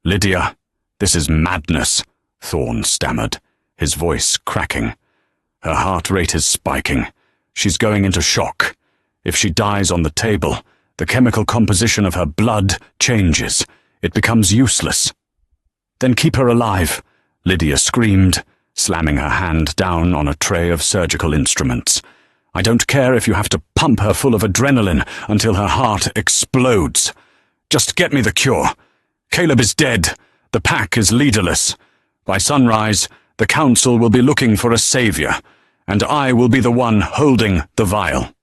"Lydia, this is madness," Thorne stammered, his voice cracking. "Her heart rate is spiking. She's going into shock. If she dies on the table, the chemical composition of her blood changes. It becomes useless." "Then keep her alive," Lydia screamed, slamming her hand down on a tray of surgical instruments. "I don't care if you have to pump her full of adrenaline until her heart explodes. Just get me the cure. Caleb is dead. The pack is leaderless. By sunrise, the council will be looking for a savior, and I will be the one holding the vial."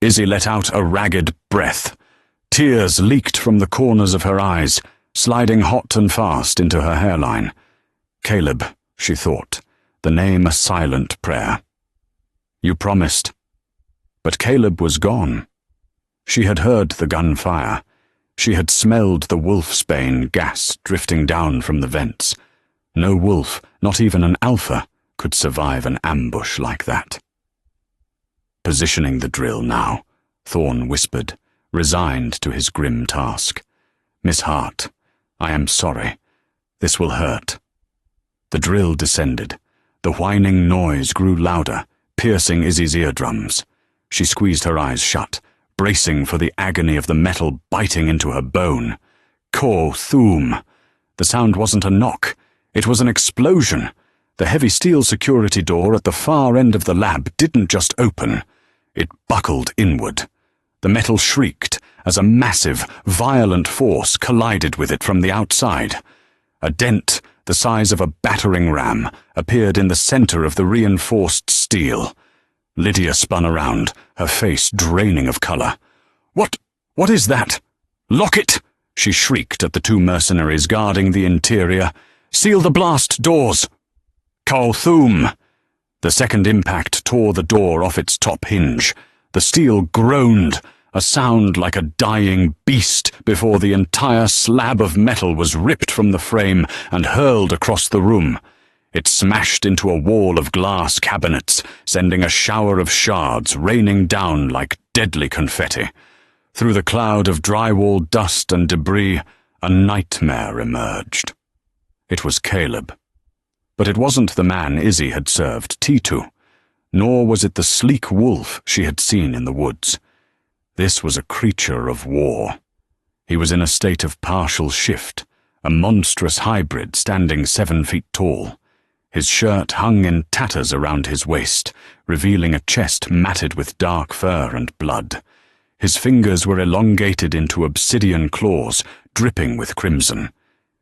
Izzy let out a ragged breath. Tears leaked from the corners of her eyes, sliding hot and fast into her hairline. Caleb, she thought, the name a silent prayer. "You promised." But Caleb was gone. She had heard the gunfire. She had smelled the wolfsbane gas drifting down from the vents. No wolf, not even an alpha, could survive an ambush like that. "Positioning the drill now," Thorne whispered, resigned to his grim task. "Miss Hart, I am sorry. This will hurt." The drill descended. The whining noise grew louder, piercing Izzy's eardrums. She squeezed her eyes shut, bracing for the agony of the metal biting into her bone. Ko Thum. The sound wasn't a knock. It was an explosion. The heavy steel security door at the far end of the lab didn't just open. It buckled inward. The metal shrieked as a massive, violent force collided with it from the outside. A dent, the size of a battering ram, appeared in the center of the reinforced steel. Lydia spun around, her face draining of color. What is that? Lock it!" she shrieked at the two mercenaries guarding the interior. "Seal the blast doors!" "Kalthum!" The second impact tore the door off its top hinge. The steel groaned, a sound like a dying beast, before the entire slab of metal was ripped from the frame and hurled across the room. It smashed into a wall of glass cabinets, sending a shower of shards raining down like deadly confetti. Through the cloud of drywall dust and debris, a nightmare emerged. It was Caleb. But it wasn't the man Izzy had served tea to, nor was it the sleek wolf she had seen in the woods. This was a creature of war. He was in a state of partial shift, a monstrous hybrid standing 7 feet tall. His shirt hung in tatters around his waist, revealing a chest matted with dark fur and blood. His fingers were elongated into obsidian claws, dripping with crimson.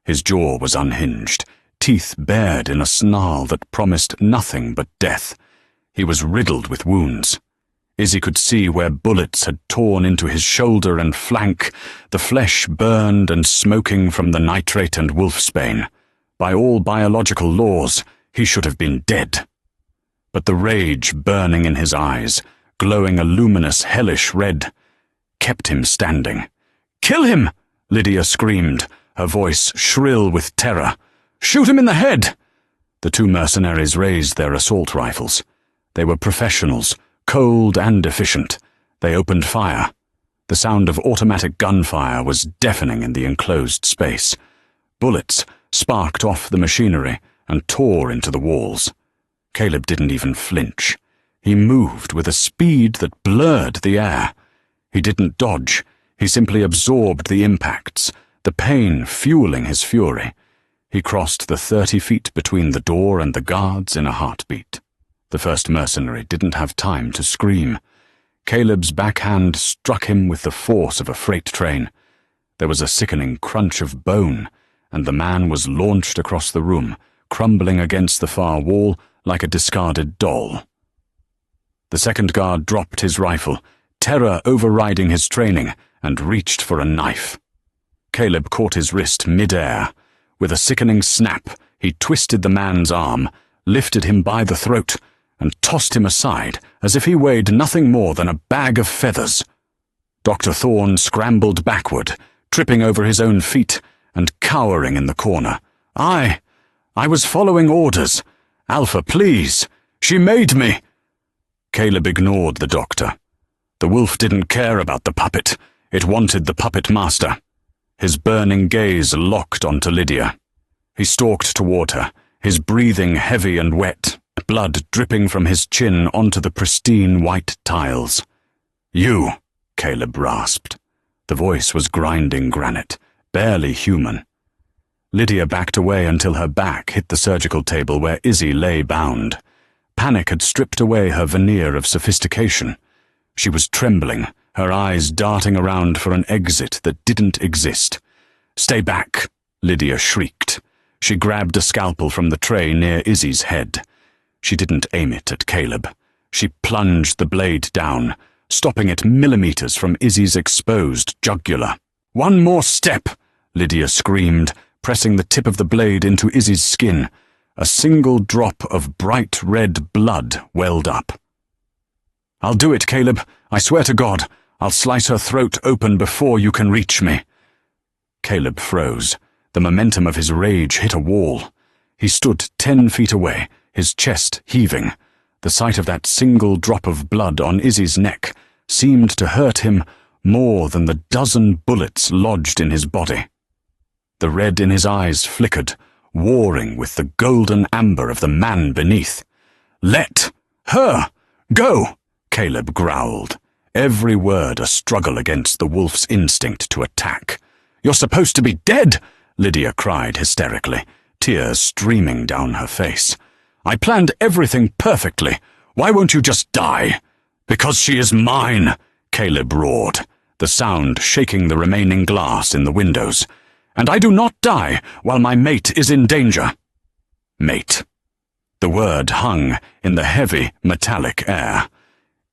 His jaw was unhinged, teeth bared in a snarl that promised nothing but death. He was riddled with wounds. Izzy could see where bullets had torn into his shoulder and flank, the flesh burned and smoking from the nitrate and wolfsbane. By all biological laws, he should have been dead. but the rage burning in his eyes, glowing a luminous, hellish red, kept him standing. "Kill him!" Lydia screamed, her voice shrill with terror. "Shoot him in the head!" The two mercenaries raised their assault rifles. They were professionals, cold and efficient. They opened fire. The sound of automatic gunfire was deafening in the enclosed space. Bullets sparked off the machinery and tore into the walls. Caleb didn't even flinch. He moved with a speed that blurred the air. He didn't dodge. He simply absorbed the impacts, the pain fueling his fury. He crossed the 30 feet between the door and the guards in a heartbeat. The first mercenary didn't have time to scream. Caleb's backhand struck him with the force of a freight train. There was a sickening crunch of bone, and the man was launched across the room, crumbling against the far wall like a discarded doll. The second guard dropped his rifle, terror overriding his training, and reached for a knife. Caleb caught his wrist mid-air. With a sickening snap, he twisted the man's arm, lifted him by the throat, and tossed him aside as if he weighed nothing more than a bag of feathers. Dr. Thorne scrambled backward, tripping over his own feet and cowering in the corner. I was following orders. Alpha, please. She made me. Caleb ignored the doctor. The wolf didn't care about the puppet. It wanted the puppet master. His burning gaze locked onto Lydia. He stalked toward her, his breathing heavy and wet, blood dripping from his chin onto the pristine white tiles. "You," Caleb rasped. The voice was grinding granite, barely human. Lydia backed away until her back hit the surgical table where Izzy lay bound. Panic had stripped away her veneer of sophistication. She was trembling, her eyes darting around for an exit that didn't exist. "Stay back," Lydia shrieked. She grabbed a scalpel from the tray near Izzy's head. She didn't aim it at Caleb. She plunged the blade down, stopping it millimeters from Izzy's exposed jugular. "One more step," Lydia screamed, pressing the tip of the blade into Izzy's skin. A single drop of bright red blood welled up. "I'll do it, Caleb. I swear to God. I'll slice her throat open before you can reach me." Caleb froze. The momentum of his rage hit a wall. He stood 10 feet away, his chest heaving. The sight of that single drop of blood on Izzy's neck seemed to hurt him more than the dozen bullets lodged in his body. The red in his eyes flickered, warring with the golden amber of the man beneath. "Let her go," Caleb growled, every word a struggle against the wolf's instinct to attack. "You're supposed to be dead," Lydia cried hysterically, tears streaming down her face. "I planned everything perfectly. Why won't you just die?" "Because she is mine," Caleb roared, the sound shaking the remaining glass in the windows. "And I do not die while my mate is in danger." Mate. The word hung in the heavy, metallic air.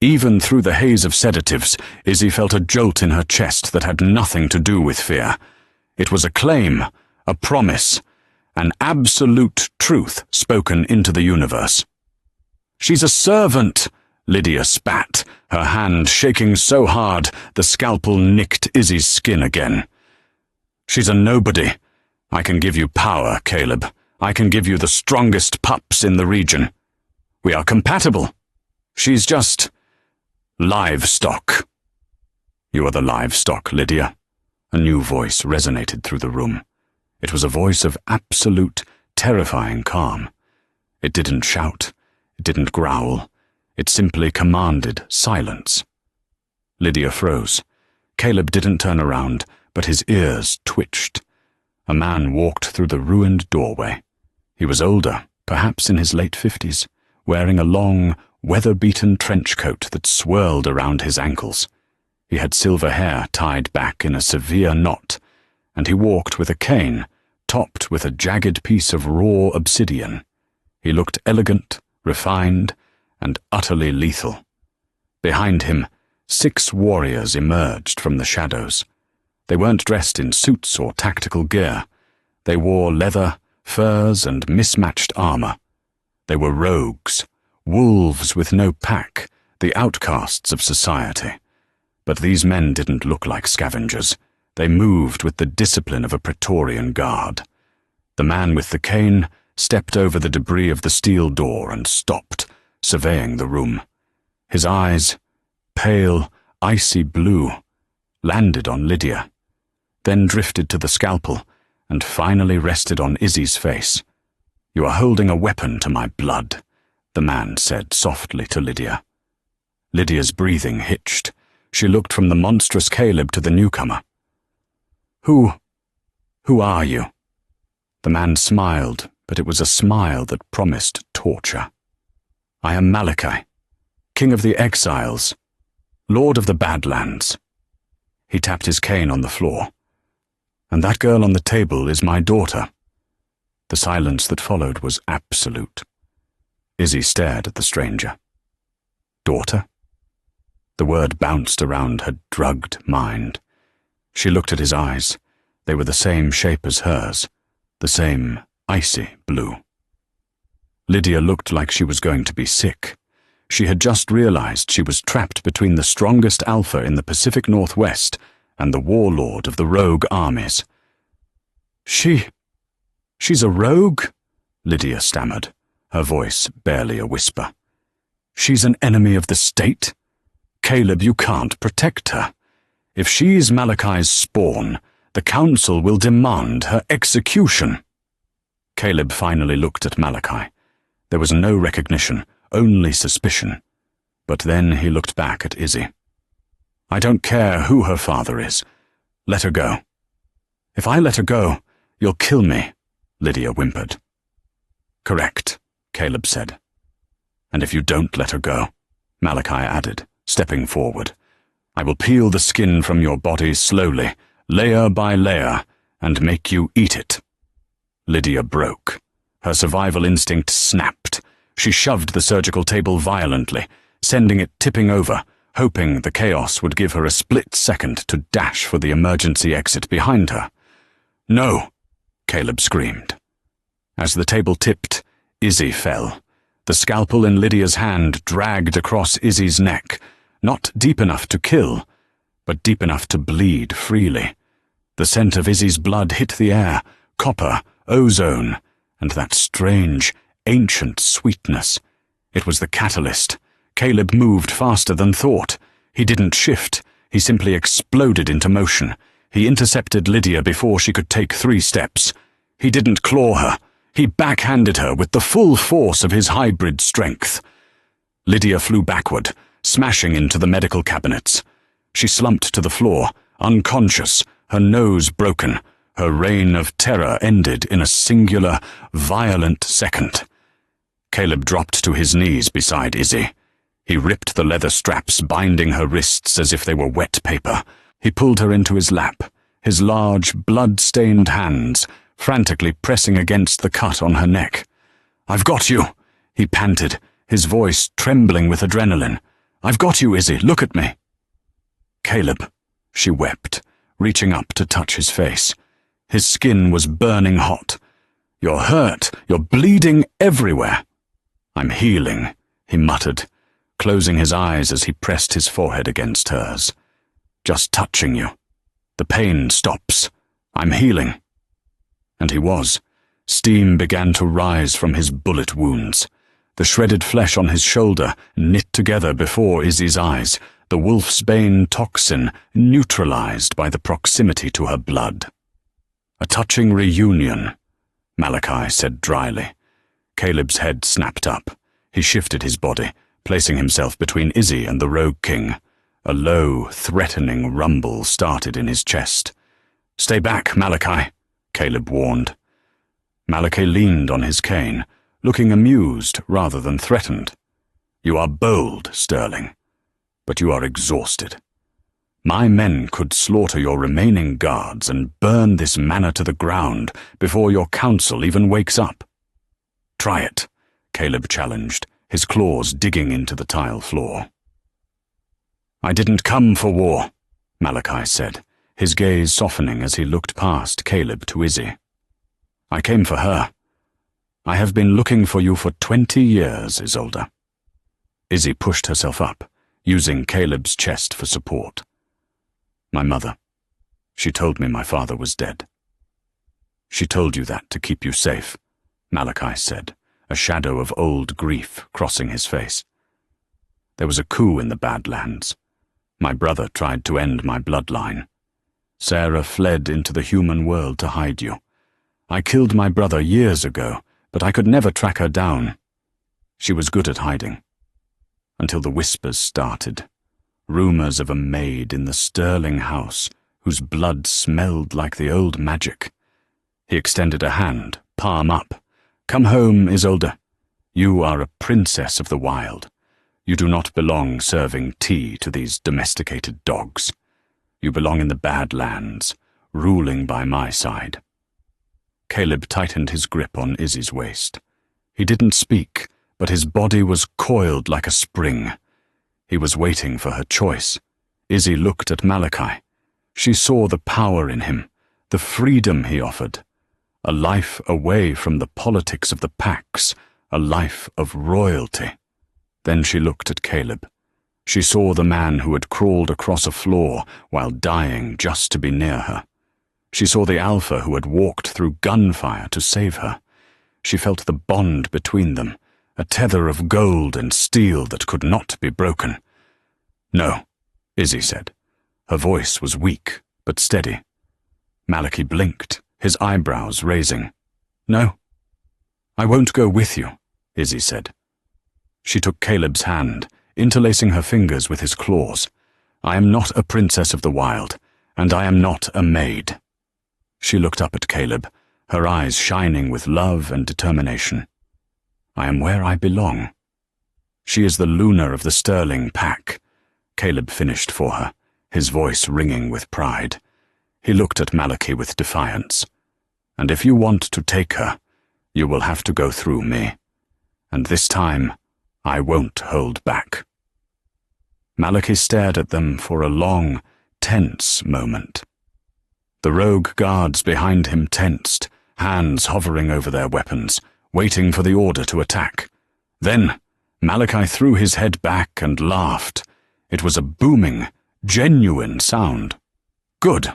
Even through the haze of sedatives, Izzy felt a jolt in her chest that had nothing to do with fear. It was a claim, a promise, an absolute truth spoken into the universe. "She's a servant," Lydia spat, her hand shaking so hard the scalpel nicked Izzy's skin again. "She's a nobody. I can give you power, Caleb. I can give you the strongest pups in the region. We are compatible. She's just livestock." "You are the livestock, Lydia." A new voice resonated through the room. It was a voice of absolute, terrifying calm. It didn't shout. It didn't growl. It simply commanded silence. Lydia froze. Caleb didn't turn around, but his ears twitched. A man walked through the ruined doorway. He was older, perhaps in his late 50s, wearing a long, weather-beaten trench coat that swirled around his ankles. He had silver hair tied back in a severe knot, and he walked with a cane, topped with a jagged piece of raw obsidian. He looked elegant, refined, and utterly lethal. Behind him, 6 warriors emerged from the shadows. They weren't dressed in suits or tactical gear. They wore leather, furs, and mismatched armor. They were rogues, Wolves with no pack, the outcasts of society. But these men didn't look like scavengers. They moved with the discipline of a Praetorian guard. The man with the cane stepped over the debris of the steel door and stopped, surveying the room. His eyes, pale, icy blue, landed on Lydia, then drifted to the scalpel and finally rested on Izzy's face. "You are holding a weapon to my blood," the man said softly to Lydia. Lydia's breathing hitched. She looked from the monstrous Caleb to the newcomer. Who are you?" The man smiled, but it was a smile that promised torture. "I am Malachi, king of the exiles, lord of the Badlands." He tapped his cane on the floor. "And that girl on the table is my daughter." The silence that followed was absolute. Izzy stared at the stranger. "Daughter?" The word bounced around her drugged mind. She looked at his eyes. They were the same shape as hers, the same icy blue. Lydia looked like she was going to be sick. She had just realized she was trapped between the strongest alpha in the Pacific Northwest and the warlord of the rogue armies. She's a rogue?" Lydia stammered, her voice barely a whisper. "She's an enemy of the state? Caleb, you can't protect her. If she's Malachi's spawn, the council will demand her execution." Caleb finally looked at Malachi. There was no recognition, only suspicion. But then he looked back at Izzy. "I don't care who her father is. Let her go." "If I let her go, you'll kill me," Lydia whimpered. "Correct," Caleb said. "And if you don't let her go," Malachi added, stepping forward, "I will peel the skin from your body slowly, layer by layer, and make you eat it." Lydia broke. Her survival instinct snapped. She shoved the surgical table violently, sending it tipping over, hoping the chaos would give her a split second to dash for the emergency exit behind her. "No!" Caleb screamed. As the table tipped, Izzy fell. The scalpel in Lydia's hand dragged across Izzy's neck, not deep enough to kill, but deep enough to bleed freely. The scent of Izzy's blood hit the air, copper, ozone, and that strange, ancient sweetness. It was the catalyst. Caleb moved faster than thought. He didn't shift. He simply exploded into motion. He intercepted Lydia before she could take 3 steps. He didn't claw her. He backhanded her with the full force of his hybrid strength. Lydia flew backward, smashing into the medical cabinets. She slumped to the floor, unconscious, her nose broken. Her reign of terror ended in a singular, violent second. Caleb dropped to his knees beside Izzy. He ripped the leather straps binding her wrists as if they were wet paper. He pulled her into his lap, his large, blood-stained hands frantically pressing against the cut on her neck. "I've got you," he panted, his voice trembling with adrenaline. "I've got you, Izzy. Look at me." "Caleb," she wept, reaching up to touch his face. His skin was burning hot. "You're hurt. You're bleeding everywhere." "I'm healing," he muttered, closing his eyes as he pressed his forehead against hers. "Just touching you. The pain stops. I'm healing." And he was. Steam began to rise from his bullet wounds. The shredded flesh on his shoulder knit together before Izzy's eyes, the wolfsbane toxin neutralized by the proximity to her blood. "A touching reunion," Malachi said dryly. Caleb's head snapped up. He shifted his body, placing himself between Izzy and the Rogue King. A low, threatening rumble started in his chest. "Stay back, Malachi," Caleb warned. Malachi leaned on his cane, looking amused rather than threatened. "You are bold, Sterling, but you are exhausted. My men could slaughter your remaining guards and burn this manor to the ground before your council even wakes up." "Try it," Caleb challenged, his claws digging into the tile floor. "I didn't come for war," Malachi said, his gaze softening as he looked past Caleb to Izzy. "I came for her. I have been looking for you for 20 years, Isolde." Izzy pushed herself up, using Caleb's chest for support. My mother. She told me my father was dead. She told you that to keep you safe, Malachi said, a shadow of old grief crossing his face. There was a coup in the Badlands. My brother tried to end my bloodline. Sarah fled into the human world to hide you. I killed my brother years ago, but I could never track her down. She was good at hiding. Until the whispers started. Rumors of a maid in the Sterling house whose blood smelled like the old magic. He extended a hand, palm up. Come home, Isolde. You are a princess of the wild. You do not belong serving tea to these domesticated dogs. You belong in the Badlands, ruling by my side. Caleb tightened his grip on Izzy's waist. He didn't speak, but his body was coiled like a spring. He was waiting for her choice. Izzy looked at Malachi. She saw the power in him, the freedom he offered. A life away from the politics of the packs, a life of royalty. Then she looked at Caleb. She saw the man who had crawled across a floor while dying just to be near her. She saw the alpha who had walked through gunfire to save her. She felt the bond between them, a tether of gold and steel that could not be broken. No, Izzy said. Her voice was weak, but steady. Malachi blinked, his eyebrows raising. No, I won't go with you, Izzy said. She took Caleb's hand, interlacing her fingers with his claws. I am not a princess of the wild, and I am not a maid. She looked up at Caleb, her eyes shining with love and determination. I am where I belong. She is the Luna of the Sterling pack, Caleb finished for her, his voice ringing with pride. He looked at Malachi with defiance. And if you want to take her, you will have to go through me. And this time, I won't hold back. Malachi stared at them for a long, tense moment. The rogue guards behind him tensed, hands hovering over their weapons, waiting for the order to attack. Then, Malachi threw his head back and laughed. It was a booming, genuine sound. Good,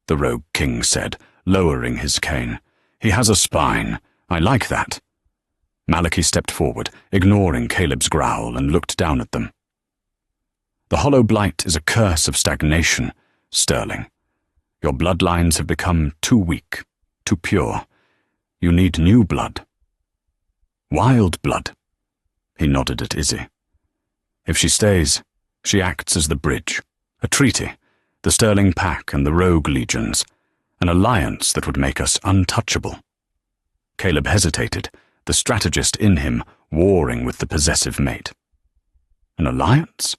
the rogue king said, lowering his cane. He has a spine. I like that. Malachi stepped forward, ignoring Caleb's growl, and looked down at them. The hollow blight is a curse of stagnation, Sterling. Your bloodlines have become too weak, too pure. You need new blood. Wild blood. He nodded at Izzy. If she stays, she acts as the bridge, a treaty, the Sterling pack and the rogue legions, an alliance that would make us untouchable. Caleb hesitated, the strategist in him warring with the possessive mate. An alliance?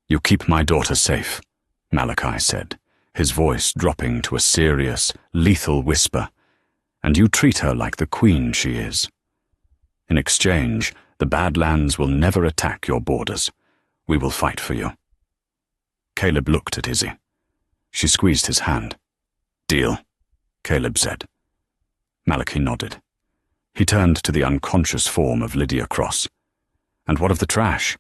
You keep my daughter safe, Malachi said, his voice dropping to a serious, lethal whisper, and you treat her like the queen she is. In exchange, the Badlands will never attack your borders. We will fight for you. Caleb looked at Izzy. She squeezed his hand. Deal, Caleb said. Malachi nodded. He turned to the unconscious form of Lydia Cross. And what of the trash?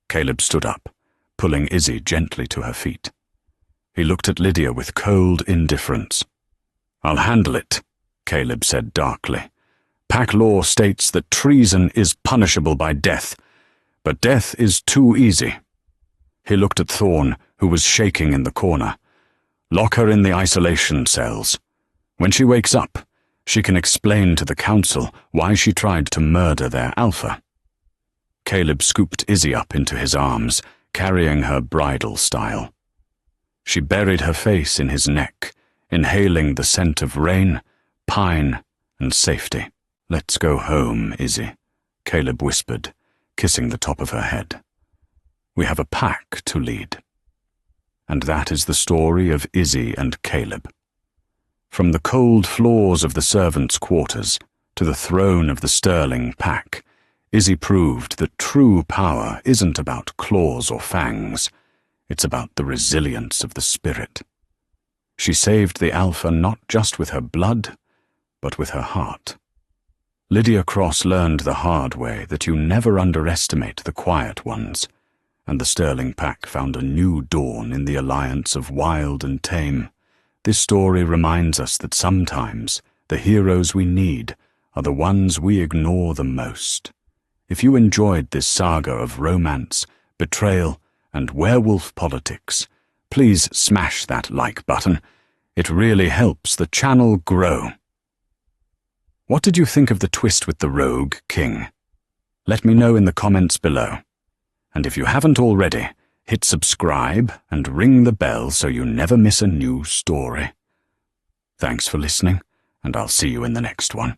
Caleb stood up, pulling Izzy gently to her feet. He looked at Lydia with cold indifference. I'll handle it, Caleb said darkly. Pack law states that treason is punishable by death, but death is too easy. He looked at Thorne, who was shaking in the corner. Lock her in the isolation cells. When she wakes up, she can explain to the council why she tried to murder their alpha. Caleb scooped Izzy up into his arms, carrying her bridal style. She buried her face in his neck, inhaling the scent of rain, pine, and safety. Let's go home, Izzy, Caleb whispered, kissing the top of her head. We have a pack to lead. And that is the story of Izzy and Caleb. From the cold floors of the servants' quarters to the throne of the Sterling pack, Izzy proved that true power isn't about claws or fangs. It's about the resilience of the spirit. She saved the alpha not just with her blood, but with her heart. Lydia Cross learned the hard way that you never underestimate the quiet ones, and the Sterling Pack found a new dawn in the alliance of wild and tame. This story reminds us that sometimes the heroes we need are the ones we ignore the most. If you enjoyed this saga of romance, betrayal, and werewolf politics, please smash that like button. It really helps the channel grow. What did you think of the twist with the rogue king? Let me know in the comments below. And if you haven't already, hit subscribe and ring the bell so you never miss a new story. Thanks for listening, and I'll see you in the next one.